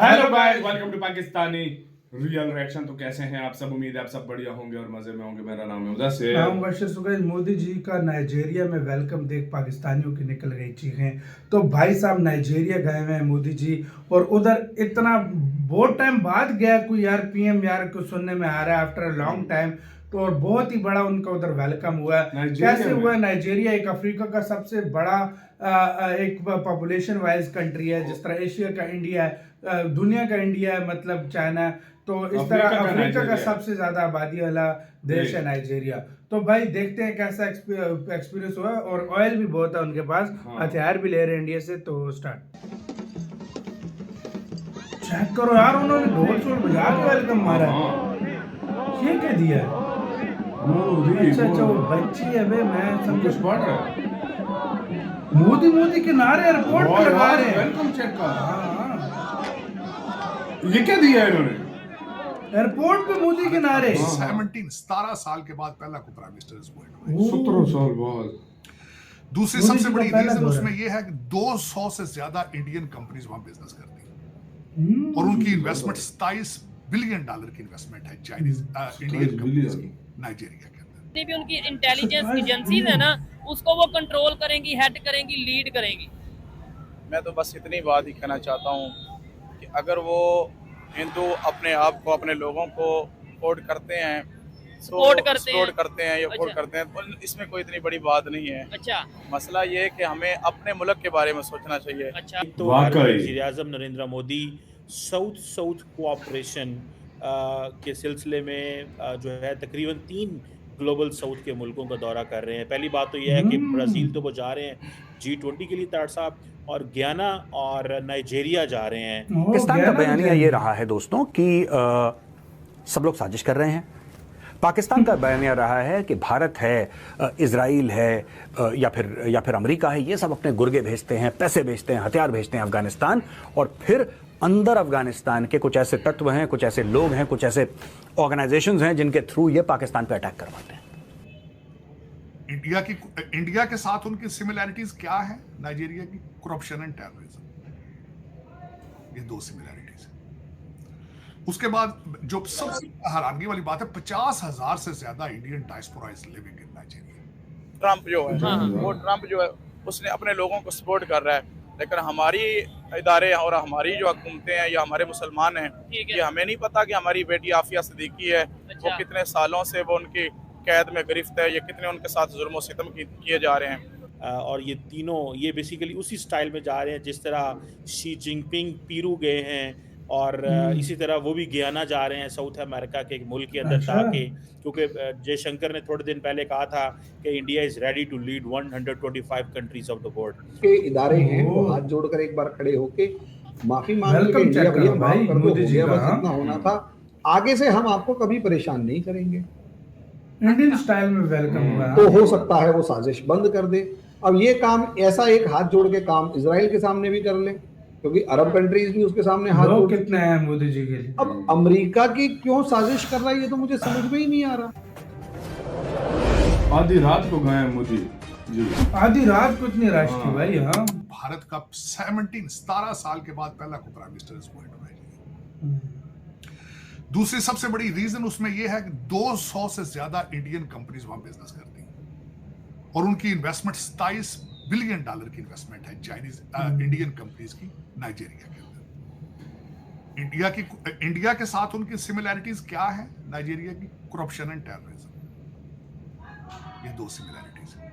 Hello guys, welcome to Pakistani real reaction. तो कैसे हैं आप सब? उम्मीद है आप सब बढ़िया होंगे और मजे में होंगे। मेरा नाम है मुदस्सिर। मैं हूं बशीर सुगैज। मोदी जी का नाइजीरिया में वेलकम देख पाकिस्तानियों की निकल गई चीखें। तो भाई साहब नाइजीरिया गए हुए हैं मोदी जी, और उधर इतना बहुत टाइम बाद गया कोई यार पीएम यार को सुनने में आ रहा है आफ्टर अ लॉन्ग टाइम। तो और बहुत ही बड़ा उनका उधर वेलकम हुआ है। कैसे हुआ? नाइजीरिया एक अफ्रीका का सबसे बड़ा एक पॉपुलेशन वाइज कंट्री है, जिस तरह एशिया का इंडिया है, दुनिया का इंडिया है, मतलब चाइना। तो इस तरह अफ्रीका का सबसे ज्यादा आबादी वाला देश है नाइजीरिया। तो भाई देखते हैं कैसा एक्सपीरियंस हुआ। और ऑयल भी बहुत है उनके पास, हथियार भी ले रहे हैं इंडिया से। तो स्टार्ट चेक करो यार, उन्होंने ढोल शोल बजा के वेलकम मारा है। ये क्या दिया है? अच्छा वो बच्ची है बे, मैं सब कुछ पढ़ रहा हूँ। मोदी मोदी के नारे एयरपोर्ट पे लगा रहे हैं। वेलकम चेक कर। ये क्या दिया है इन्होंने एयरपोर्ट पे? मोदी के नारे। 17 साल के बाद पहला को प्राइम मिनिस्टर इस वर्ल्ड में। 17 साल बाद। दूसरी सबसे बड़ी रीजन उसमें यह है कि 200 से ज्यादा इंडियन कंपनीज वहां बिजनेस करती हैं और उनकी इन्वेस्टमेंट 27 बिलियन डॉलर की इन्वेस्टमेंट है चाइनीज इंडियन कंपनीज की नाइजीरिया के अंदर। भी उनकी इंटेलिजेंस एजेंसीज है ना, उसको वो कंट्रोल करेंगी, हेड करेंगी, लीड करेंगी। मैं तो बस इतनी बात ही कहना चाहता हूँ कि अगर वो हिंदू अपने आप को, अपने लोगों को सपोर्ट करते हैं, सपोर्ट करते हैं या सपोर्ट करते हैं, तो इसमें कोई इतनी बड़ी बात नहीं है। अच्छा, मसला ये है कि हमें अपने मुल्क के बारे में सोचना चाहिए। अच्छा। तो वज़ीर-ए-आज़म Narendra Modi south south cooperation के सिलसिले में जो है तकरीबन 3 ग्लोबल साउथ के मुल्कों का दौरा कर रहे हैं। पहली बात तो यह है कि ब्राज़ील तो वो जा रहे हैं G20 के लिए तार साहब, और गयाना और नाइजीरिया जा रहे हैं। पाकिस्तान का बयानिया ये रहा है दोस्तों कि सब लोग साजिश कर रहे हैं। पाकिस्तान का बयानिया रहा है कि भारत है, इजराइल है, या फिर अमेरिका है, ये सब अपने गुर्गे भेजते हैं, पैसे भेजते हैं, हथियार भेजते हैं अफगानिस्तान, और फिर अंदर अफगानिस्तान के कुछ ऐसे तत्व हैं, कुछ ऐसे लोग हैं, कुछ ऐसे ऑर्गेनाइजेशंस हैं जिनके थ्रू ये पाकिस्तान पे अटैक करवाते हैं। इंडिया के साथ उनकी सिमिलैरिटीज क्या है? नाइजीरिया की करप्शन एंड टेररिज्म, ये 2 सिमिलैरिटीज है। उसके बाद जो सबसे हैरानगी वाली बात है, 50,000 से ज्यादा Indian diaspora is living in Nigeria. Trump जो है वो ट्रंप जो है उसने अपने लोगों को सपोर्ट कर रहा है, लेकिन हमारी इदारे और हमारी जो हुकूमतें हैं या हमारे मुसलमान हैं, ये हमें नहीं पता कि हमारी बेटी आफिया सिद्दीकी है, वो कितने सालों से वो उनकी कैद में गिरफ्त है, ये कितने उनके साथ जुल्म सितम किए जा रहे हैं। और ये तीनों ये बेसिकली उसी स्टाइल में जा रहे हैं जिस तरह शी जिनपिंग पीरू गए हैं, और इसी तरह वो भी गयाना जा रहे हैं, साउथ अमेरिका के एक मुल्क के अंदर, ताकि क्योंकि जयशंकर ने थोड़े दिन पहले कहा था कि India is ready to lead 125 countries of the world. के इदारे हैं वो हाथ जोड़कर एक बार खड़े होके माफी मांग के इंडिया भैया माफ कर दो, बस इतना होना था, आगे से हम आपको कभी परेशान नहीं करेंगे। इंडियन स्टाइल में वेलकम हुआ। तो हो सकता है वो साजिश बंद कर दे। अब ये काम ऐसा एक हाथ जोड़ के काम इजराइल के सामने भी कर ले, क्योंकि अरब कंट्रीज भी उसके सामने हाथ जोड़ कितने हैं मोदी जी के लिए। अब अमेरिका की क्यों साजिश कर रहा है ये तो मुझे समझ में ही नहीं आ रहा। आधी रात को गए मोदी जी, आधी रात को इतनी रश थी भाई। हाँ, भारत का 17 साल के बाद पहला को प्राइम मिनिस्टर इस वर्ल्ड में। दूसरी सबसे बड़ी रीजन उसमें यह है कि 200 से ज्यादा इंडियन कंपनीज वहां बिजनेस करती हैं और उनकी इन्वेस्टमेंट 27 बिलियन डॉलर की इन्वेस्टमेंट है चाइनीज इंडियन कंपनीज की नाइजीरिया के अंदर। इंडिया के साथ उनकी सिमिलैरिटीज क्या है? नाइजीरिया की करप्शन एंड टेररिज्म, ये 2 सिमिलैरिटीज है।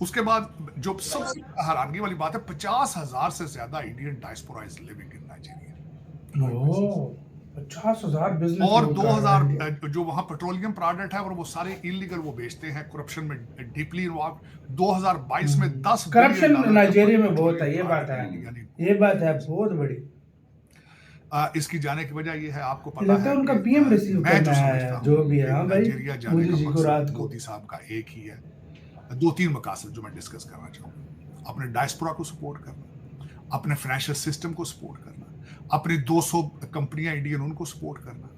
उसके बाद जो सबसे हैरानगी वाली बात है, 50,000 से ज्यादा Indian diaspora is living in Nigeria. 50,000 business, और 2000 जो वहां पेट्रोलियम प्रोडक्ट है और वो सारे इलीगल वो बेचते हैं, करप्शन में डीपली इन्वॉल्व। 2022 में 10 करप्शन नाइजीरिया में बहुत है, ये बात है बहुत बड़ी। इसकी जाने की वजह ये है, आपको पता है उनका पीएम रिसीव करना है जो भी है। नाइजीरिया जाने का मकसद मोदी साहब का एक ही है, 2-3 मकासद जो मैं डिस्कस करना चाहूंगा। अपने डायस्पोरा को सपोर्ट करना, अपने फाइनेंशियल सिस्टम को सपोर्ट करना, अपनी 200 कंपनियां इंडियन उनको सपोर्ट करना,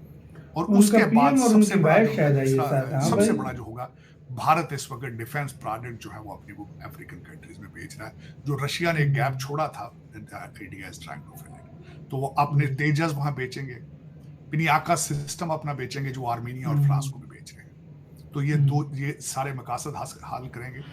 और उसके बाद सबसे बड़ा जो होगा, भारत इस वक्त डिफेंस प्रोडक्ट जो है वो अपनी वो अफ्रीकन कंट्रीज में बेच रहा है, जो रशिया ने एक गैप छोड़ा था, India is trying to fill it. तो वो अपने तेजस वहां बेचेंगे, पिनियाका सिस्टम अपना बेचेंगे जो आर्मीनिया और फ्रांस को भी बेच रहे हैं। तो ये सारे मकासद हासिल करेंगे।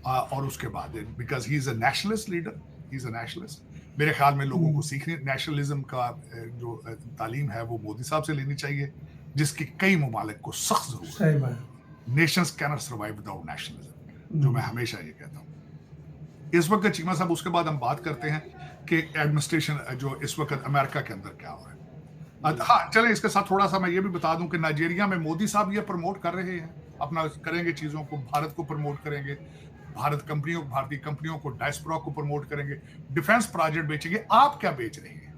और उसके बाद because he is a nationalist leader, he is a nationalist. मेरे ख्याल में लोगों को सीखने नेशनलिज्म का जो तालीम है वो मोदी साहब से लेनी चाहिए, जिसकी कई ममालिक को सख्त जरूरत है। Nations cannot survive without nationalism, जो मैं हमेशा ये कहता हूँ। इस वक्त चीमा साहब, उसके बाद हम बात करते हैं कि एडमिनिस्ट्रेशन जो इस वक्त अमेरिका के अंदर क्या हो रहा है। हाँ चलें, इसके साथ थोड़ा सा मैं ये भी बता दूं कि नाइजीरिया में मोदी साहब ये प्रमोट कर रहे हैं, अपना करेंगे चीज़ों को, भारत को प्रमोट करेंगे, भारतीय कंपनियों को, डायस्पोरा को प्रमोट करेंगे, डिफेंस प्रोजेक्ट बेचेंगे। आप क्या बेच रहे हैं?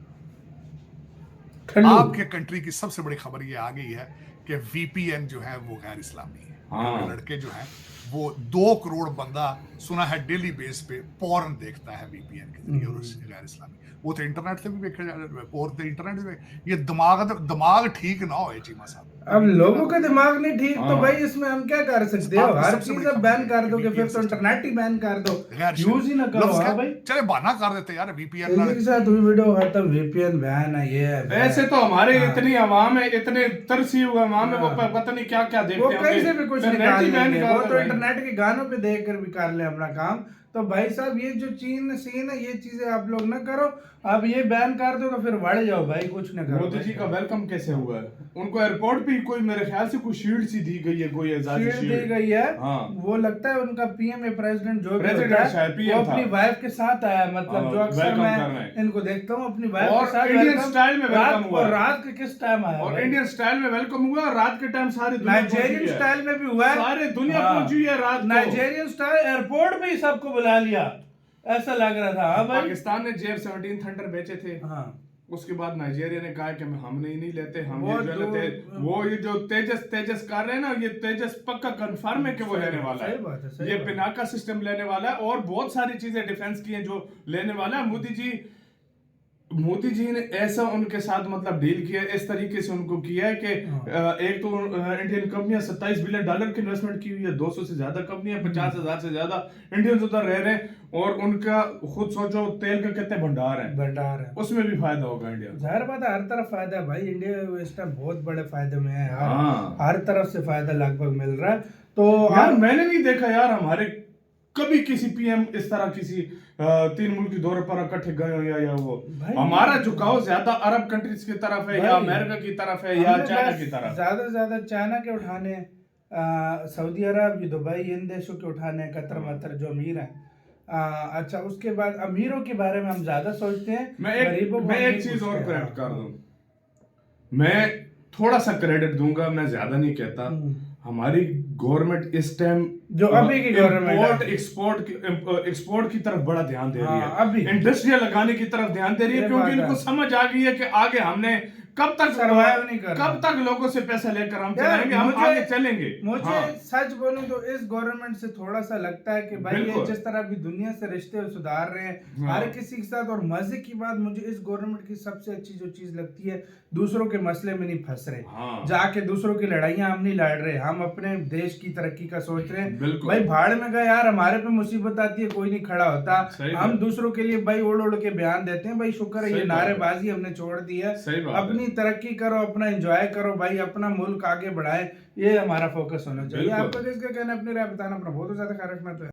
आपके कंट्री की सबसे बड़ी खबर ये आ गई है कि वीपीएन जो है वो गैर इस्लामी है। हाँ। लड़के जो हैं वो 2 करोड़ बंदा सुना है डेली बेस पे पॉर्न देखता है वीपीएन के जरिए, और गैर इस्लामी वो तो इंटरनेट से भी देखे जा रहे हैं, और तो इंटरनेट से। ये दिमाग ठीक ना हो चीमा साहब। अब लोगों का दिमाग नहीं ठीक तो भाई इसमें हम क्या कर सकते हो? हर चीज अब बैन कर दोगे, फिर तो इंटरनेट ही बैन कर दो, यूज ही ना करो। हाँ भाई, चले बहाना कर देते यार वीपीएन के साथ हुई वीडियो आता वीपीएन बैन है, ये है। ऐसे तो हमारे इतनी आवाम है, इतने तरसी हुए आवाम है, वो पता नहीं क्या क्या देखते हैं, वो कहीं से भी कुछ निकाल लेंगे, वो तो इंटरनेट के गानों पे देख कर भी कर ले अपना काम। तो भाई साहब ये जो चीन सीन है, ये चीजें आप लोग ना करो। अब ये बैन कर दो तो फिर बढ़ जाओ भाई, कुछ ना करो। मोदी जी का वेलकम कैसे हुआ है? उनको एयरपोर्ट पे कोई मेरे ख्याल से कोई शील्ड सी दी गई है, कोई एजाजी शील्ड दी गई है। हाँ। वो लगता है उनका पीएम या प्रेसिडेंट जो भी प्रेसिडेंट होता है, शायद PM वो अपनी था। वाइफ के साथ आया, मतलब जो अक्सर मैं इनको देखता हूँ अपनी वाइफ और के साथ इंडियन वेलकम, स्टाइल में वेलकम हुआ। और रात के किस टाइम आया? और इंडियन स्टाइल में वेलकम हुआ, और रात के टाइम सारी दुनिया नाइजीरियन स्टाइल में भी हुआ है, सारी दुनिया पहुंची है रात को। नाइजीरियन स्टाइल एयरपोर्ट पे ही सबको बुला लिया, ऐसा लग रहा था। हाँ भाई, पाकिस्तान ने JF-17 थंडर बेचे थे। हाँ, उसके बाद नाइजीरिया ने कहा कि हम नहीं लेते, हम वो ये जो लेते, वो ये जो तेजस कर रहे हैं ना, ये तेजस पक्का कंफर्म है कि वो लेने वाला है। सही बात है, सही ये बात है। पिनाका सिस्टम लेने वाला है, और बहुत सारी चीजें डिफेंस की हैं जो लेने वाला है। मोदी जी ने ऐसा उनके साथ मतलब डील किया, इस तरीके से उनको किया है कि एक तो इंडियन कंपनियां $27 बिलियन की इन्वेस्टमेंट की हुई है, 200 से ज्यादा कंपनियां, 50,000 से ज्यादा इंडियंस उधर रह रहे हैं, और उनका खुद सोचो तेल का कितने भंडार है, उसमें भी फायदा होगा इंडिया। जाहिर बात है, हर तरफ फायदा है भाई, इंडिया इस टाइम बहुत बड़े फायदे में है, हाँ। हर तरफ से फायदा लगभग मिल रहा है। तो यार मैंने नहीं देखा यार हमारे कभी किसी पीएम इस तरह किसी 3 मुल्की दौरे पर इकट्ठे गए हो, या वो हमारा झुकाव ज्यादा अरब कंट्रीज की तरफ है, या अमेरिका की तरफ है, या चाइना की तरफ। ज्यादा से ज्यादा चाइना के उठाने, सऊदी अरब, दुबई, इन देशों के उठाने, कतर मतर जो अमीर है। अच्छा, उसके बाद अमीरों के बारे में हम ज्यादा सोचते हैं। मैं एक चीज और करेक्ट कर दूं, मैं थोड़ा सा क्रेडिट दूंगा, मैं ज्यादा नहीं कहता। हमारी गवर्नमेंट इस टाइम जो अभी की गवर्नमेंट एक्सपोर्ट की तरफ बड़ा ध्यान दे रही है, अभी इंडस्ट्रियल लगाने की तरफ ध्यान दे रही है, क्योंकि इनको समझ आ गई है कि आगे हमने कब तक सर्वाइव नहीं करना, कब तक लोगों से पैसा लेकर हम चलेंगे, हम आगे चलेंगे। मुझे सच बोलूं तो इस गवर्नमेंट से थोड़ा सा लगता है कि भाई ये जिस तरह भी दुनिया से रिश्ते सुधार रहे हैं हर किसी के साथ, और मजे की बात मुझे इस गवर्नमेंट की सबसे अच्छी जो चीज लगती है, दूसरों के मसले में नहीं फंस रहे, जाके दूसरों की लड़ाइयां हम नहीं लड़ रहे, हम अपने देश की तरक्की का सोच रहे हैं। भाई भाड़ में गए यार, हमारे पे मुसीबत आती है कोई नहीं खड़ा होता, हम दूसरों के लिए भाई उड़ उड़ के बयान देते हैं। भाई शुक्र है ये नारेबाजी हमने छोड़ दी है, अपनी तरक्की करो, अपना एंजॉय करो भाई, अपना मुल्क आगे बढ़ाए, ये हमारा फोकस होना चाहिए। आपको किसका कहना, अपनी राय बताना, अपना बहुत ज्यादा ख्याल रखना।